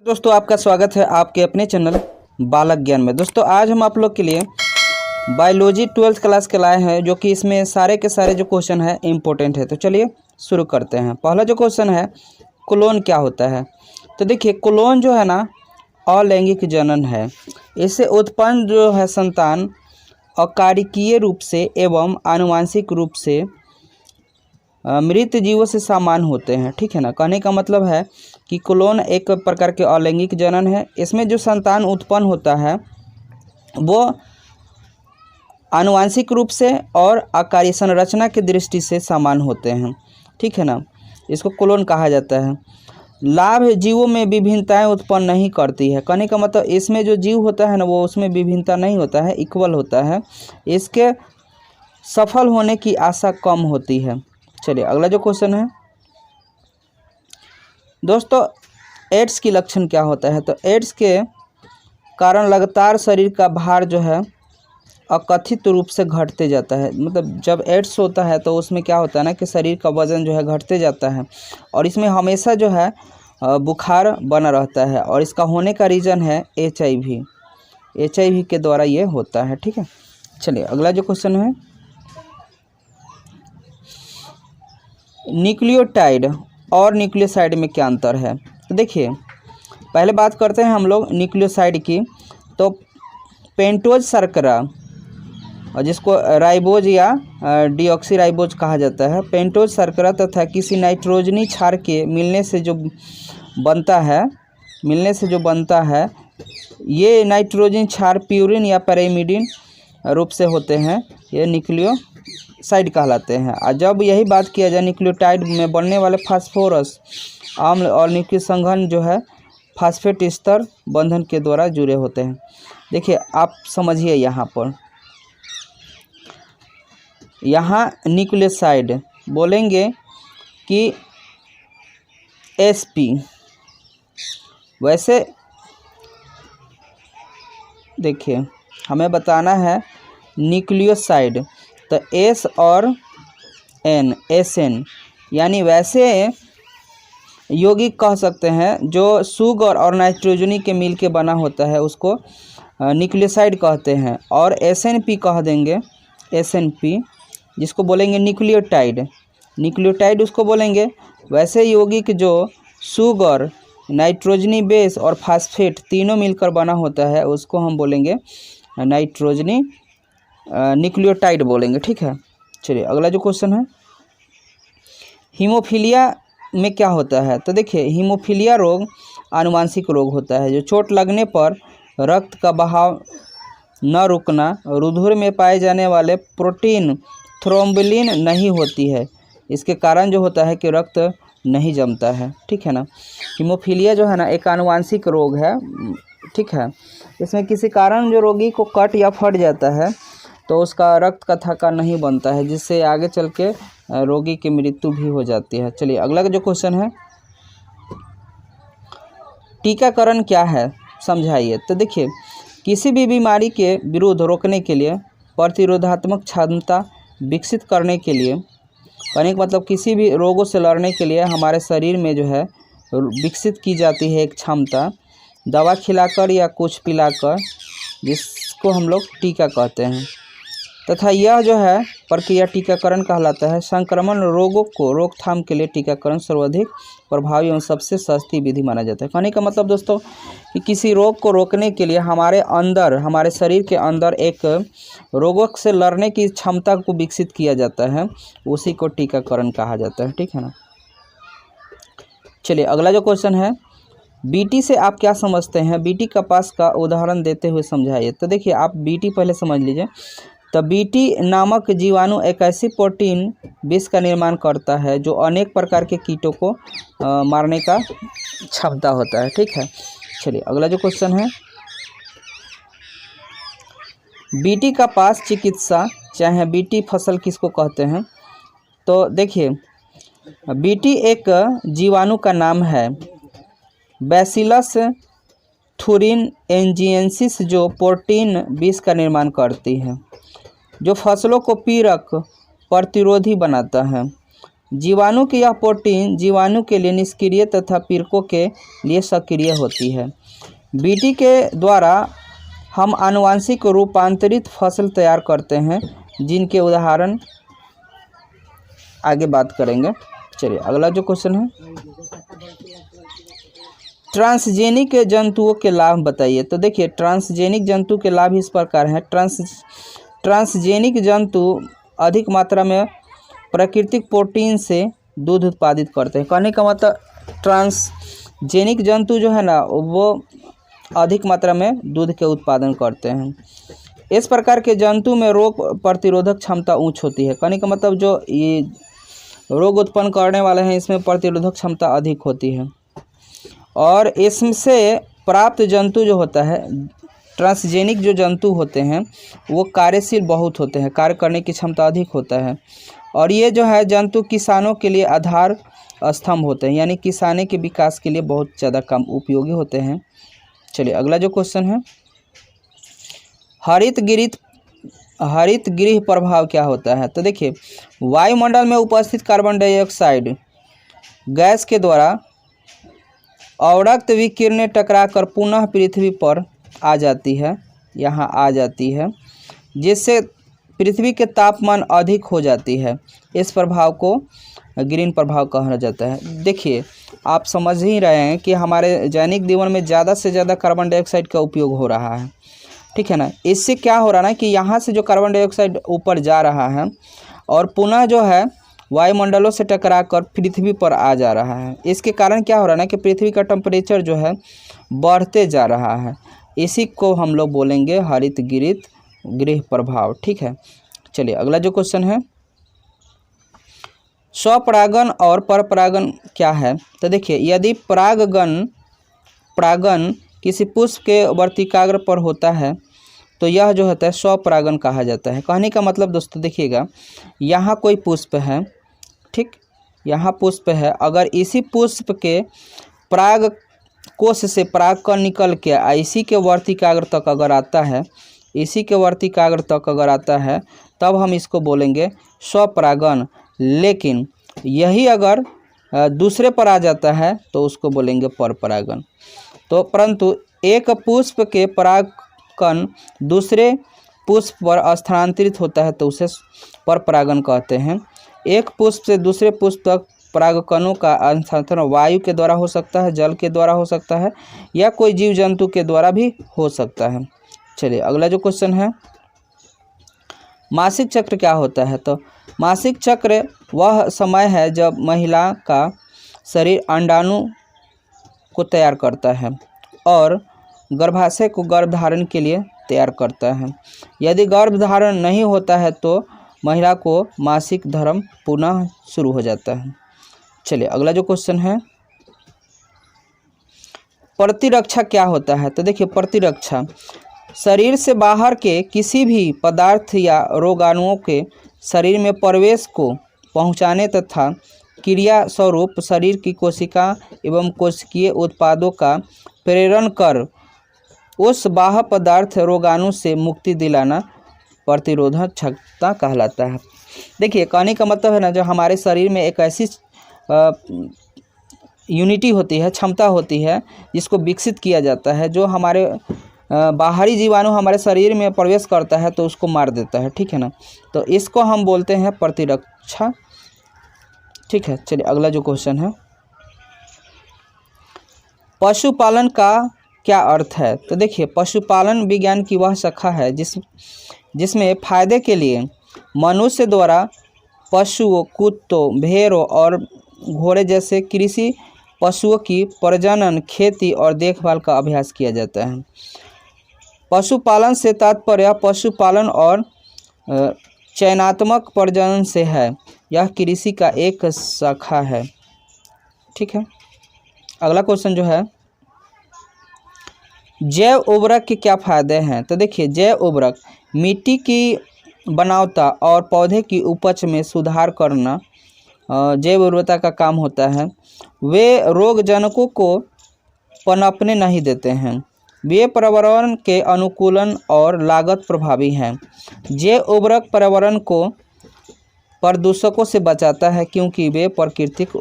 दोस्तों आपका स्वागत है आपके अपने चैनल बालक ज्ञान में। दोस्तों आज हम आप लोग के लिए बायोलॉजी 12th क्लास के लाए हैं, जो कि इसमें सारे के सारे जो क्वेश्चन है इम्पोर्टेंट है। तो चलिए शुरू करते हैं। पहला जो क्वेश्चन है, क्लोन क्या होता है। तो देखिए, क्लोन जो है ना अलैंगिक जनन है। इससे उत्पन्न जो है संतान अकार्यकीय रूप से एवं आनुवांशिक रूप से मृत जीवों से समान होते हैं। ठीक है ना। कहने का मतलब है कि क्लोन एक प्रकार के अलैंगिक जनन है। इसमें जो संतान उत्पन्न होता है वो आनुवांशिक रूप से और आकारीय संरचना की दृष्टि से समान होते हैं। ठीक है ना। इसको क्लोन कहा जाता है। लाभ जीवों में विभिन्नताएं उत्पन्न नहीं करती है। कहने का मतलब इसमें जो जीव होता है ना वो उसमें विभिन्नता नहीं होता है, इक्वल होता है। इसके सफल होने की आशा कम होती है। चलिए अगला जो क्वेश्चन है दोस्तों, एड्स की लक्षण क्या होता है। तो एड्स के कारण लगातार शरीर का भार जो है अकथित रूप से घटते जाता है। मतलब जब एड्स होता है तो उसमें क्या होता है ना कि शरीर का वजन जो है घटते जाता है और इसमें हमेशा जो है बुखार बना रहता है। और इसका होने का रीज़न है HIV के द्वारा ये होता है। ठीक है। चलिए अगला जो क्वेश्चन है, न्यूक्लियोटाइड और न्यूक्लियोसाइड में क्या अंतर है। तो देखिए पहले बात करते हैं हम लोग न्यूक्लियोसाइड की। तो पेंटोज शर्करा और जिसको राइबोज या डीऑक्सीराइबोज कहा जाता है, पेंटोज शर्करा तथा किसी नाइट्रोजनी क्षार के मिलने से जो बनता है ये नाइट्रोजन क्षार प्यूरिन या पैरामिडिन रूप से होते हैं। ये न्यूक्लियोसाइड कहलाते हैं। और जब यही बात किया जाए न्यूक्लियोटाइड में बनने वाले फास्फोरस अम्ल और न्यूक्लियो संघन जो है फास्फेट स्तर बंधन के द्वारा जुड़े होते हैं। देखिए आप समझिए, यहाँ न्यूक्लियोसाइड बोलेंगे कि SP। वैसे देखिए हमें बताना है न्यूक्लियोसाइड, तो S और N SN यानी वैसे यौगिक कह सकते हैं जो सुगर और नाइट्रोजनी के मिल के बना होता है उसको न्यूक्लियोसाइड कहते हैं। और SNP कह देंगे, SNP जिसको बोलेंगे न्यूक्लियोटाइड उसको बोलेंगे। वैसे यौगिक जो सुगर, नाइट्रोजनी बेस और फास्फेट तीनों मिलकर बना होता है उसको हम बोलेंगे न्यूक्लियोटाइड बोलेंगे। ठीक है। चलिए अगला जो क्वेश्चन है, हीमोफीलिया में क्या होता है। तो देखिए हीमोफीलिया रोग आनुवांशिक रोग होता है। जो चोट लगने पर रक्त का बहाव न रुकना, रुधिर में पाए जाने वाले प्रोटीन थ्रोम्बोलिन नहीं होती है, इसके कारण जो होता है कि रक्त नहीं जमता है। ठीक है ना। हीमोफीलिया जो है ना एक आनुवांशिक रोग है। ठीक है। इसमें किसी कारण जो रोगी को कट या फट जाता है तो उसका रक्त का थक्का नहीं बनता है, जिससे आगे चल के रोगी की मृत्यु भी हो जाती है। चलिए अगला जो क्वेश्चन है, टीकाकरण क्या है समझाइए। तो देखिए किसी भी बीमारी के विरुद्ध रोकने के लिए प्रतिरोधात्मक क्षमता विकसित करने के लिए, कहने का मतलब किसी भी रोगों से लड़ने के लिए हमारे शरीर में जो है विकसित की जाती है एक क्षमता, दवा खिलाकर या कुछ पिलाकर, जिसको हम लोग टीका कहते हैं। तथा यह जो है प्रक्रिया टीकाकरण कहलाता है। संक्रमण रोगों को रोकथाम के लिए टीकाकरण सर्वाधिक प्रभावी एवं सबसे सस्ती विधि माना जाता है। कहने का मतलब दोस्तों कि किसी रोग को रोकने के लिए हमारे शरीर के अंदर एक रोगों से लड़ने की क्षमता को विकसित किया जाता है, उसी को टीकाकरण कहा जाता है। ठीक है ना। चलिए अगला जो क्वेश्चन है, BT से आप क्या समझते हैं। BT कपास का उदाहरण देते हुए समझाइए। तो देखिए आप BT पहले समझ लीजिए। तो BT नामक जीवाणु एक ऐसी प्रोटीन विष का निर्माण करता है जो अनेक प्रकार के कीटों को मारने का क्षमता होता है। ठीक है। चलिए अगला जो क्वेश्चन है, BT कपास चिकित्सा चाहे BT फसल किसको कहते हैं। तो देखिए BT एक जीवाणु का नाम है, बैसिलस थुरिनजिएंसिस, जो प्रोटीन विष का निर्माण करती है जो फसलों को पीड़क प्रतिरोधी बनाता है। जीवाणु की यह प्रोटीन जीवाणु के लिए निष्क्रिय तथा पीड़कों के लिए सक्रिय होती है। बीटी के द्वारा हम आनुवंशिक रूपांतरित फसल तैयार करते हैं, जिनके उदाहरण आगे बात करेंगे। चलिए अगला जो क्वेश्चन है, ट्रांसजेनिक जंतुओं के लाभ बताइए। तो देखिए ट्रांसजेनिक जंतु के लाभ इस प्रकार हैं। ट्रांसजेनिक जंतु अधिक मात्रा में प्राकृतिक प्रोटीन से दूध उत्पादित करते हैं। कहने का मतलब ट्रांसजेनिक जंतु जो है ना वो अधिक मात्रा में दूध के उत्पादन करते हैं। इस प्रकार के जंतु में रोग प्रतिरोधक क्षमता उच्च होती है। कहने का मतलब जो ये रोग उत्पन्न करने वाले हैं इसमें प्रतिरोधक क्षमता अधिक होती है। और इससे प्राप्त जंतु जो होता है, ट्रांसजेनिक जो जंतु होते हैं वो कार्यशील बहुत होते हैं, कार्य करने की क्षमता अधिक होता है। और ये जो है जंतु किसानों के लिए आधार स्तंभ होते हैं, यानी किसानी के विकास के लिए बहुत ज़्यादा काम उपयोगी होते हैं। चलिए अगला जो क्वेश्चन है, हरित गृह प्रभाव क्या होता है। तो देखिए वायुमंडल में उपस्थित कार्बन डाइऑक्साइड गैस के द्वारा अवरक्त विकिरणें टकराकर पुनः पृथ्वी पर आ जाती है, यहाँ आ जाती है, जिससे पृथ्वी के तापमान अधिक हो जाती है। इस प्रभाव को ग्रीन प्रभाव कहा जाता है। देखिए आप समझ ही रहे हैं कि हमारे दैनिक जीवन में ज़्यादा से ज़्यादा कार्बन डाइऑक्साइड का उपयोग हो रहा है, ठीक है ना। इससे क्या हो रहा है ना कि यहाँ से जो कार्बन डाइऑक्साइड ऊपर जा रहा है और पुनः जो है वायुमंडलों से टकराकर पृथ्वी पर आ जा रहा है। इसके कारण क्या हो रहा है ना कि पृथ्वी का टेम्परेचर जो है बढ़ते जा रहा है। इसी को हम लोग बोलेंगे हरित गृह प्रभाव, ठीक है। चलिए अगला जो क्वेश्चन है, स्वपरागन और परपरागन क्या है। तो देखिए यदि परागन किसी पुष्प के वर्तिकाग्र पर होता है तो यह जो होता है स्वपरागन कहा जाता है। कहने का मतलब दोस्तों देखिएगा, यहाँ कोई पुष्प है, ठीक, यहाँ पुष्प है, अगर इसी पुष्प के पराग कोश से परागकण निकल के इसी के वर्तिकाग्र तक अगर आता है, इसी के वर्तिकाग्र तक अगर आता है तब हम इसको बोलेंगे स्वपरागन। लेकिन यही अगर दूसरे पर आ जाता है तो उसको बोलेंगे परपरागन। तो परंतु एक पुष्प के परागकण दूसरे पुष्प पर स्थानांतरित होता है तो उसे परपरागन कहते हैं। एक पुष्प से दूसरे पुष्प तक परागकणों का स्थानांतरण वायु के द्वारा हो सकता है, जल के द्वारा हो सकता है, या कोई जीव जंतु के द्वारा भी हो सकता है। चलिए अगला जो क्वेश्चन है, मासिक चक्र क्या होता है। तो मासिक चक्र वह समय है जब महिला का शरीर अंडाणु को तैयार करता है और गर्भाशय को गर्भधारण के लिए तैयार करता है। यदि गर्भधारण नहीं होता है तो महिला को मासिक धर्म पुनः शुरू हो जाता है। चलिए अगला जो क्वेश्चन है, प्रतिरक्षा क्या होता है। तो देखिए प्रतिरक्षा शरीर से बाहर के किसी भी पदार्थ या रोगाणुओं के शरीर में प्रवेश को पहुंचाने तथा क्रिया स्वरूप शरीर की कोशिका एवं कोशिकीय उत्पादों का प्रेरण कर उस बाह्य पदार्थ रोगाणु से मुक्ति दिलाना प्रतिरोधक क्षमता कहलाता है। देखिए कहने का मतलब है ना, जो हमारे शरीर में एक ऐसी यूनिटी होती है, क्षमता होती है जिसको विकसित किया जाता है, जो हमारे बाहरी जीवाणु हमारे शरीर में प्रवेश करता है तो उसको मार देता है, ठीक है ना। तो इसको हम बोलते हैं प्रतिरक्षा, ठीक है। चलिए अगला जो क्वेश्चन है, पशुपालन का क्या अर्थ है। तो देखिए पशुपालन विज्ञान की वह शाखा है जिसमें फायदे के लिए मनुष्य द्वारा पशुओं, कुत्तों, भेड़ों और घोड़े जैसे कृषि पशुओं की प्रजनन, खेती और देखभाल का अभ्यास किया जाता है। पशुपालन से तात्पर्य पशुपालन और चयनात्मक प्रजनन से है। यह कृषि का एक शाखा है, ठीक है। अगला क्वेश्चन जो है, जैव उर्वरक के क्या फायदे हैं। तो देखिए जैव उर्वरक मिट्टी की बनावट और पौधे की उपज में सुधार करना जैव उर्वरता का काम होता है। वे रोगजनकों को पनपने नहीं देते हैं। वे पर्यावरण के अनुकूलन और लागत प्रभावी हैं। जैव उर्वरक पर्यावरण को प्रदूषकों से बचाता है क्योंकि वे प्राकृतिक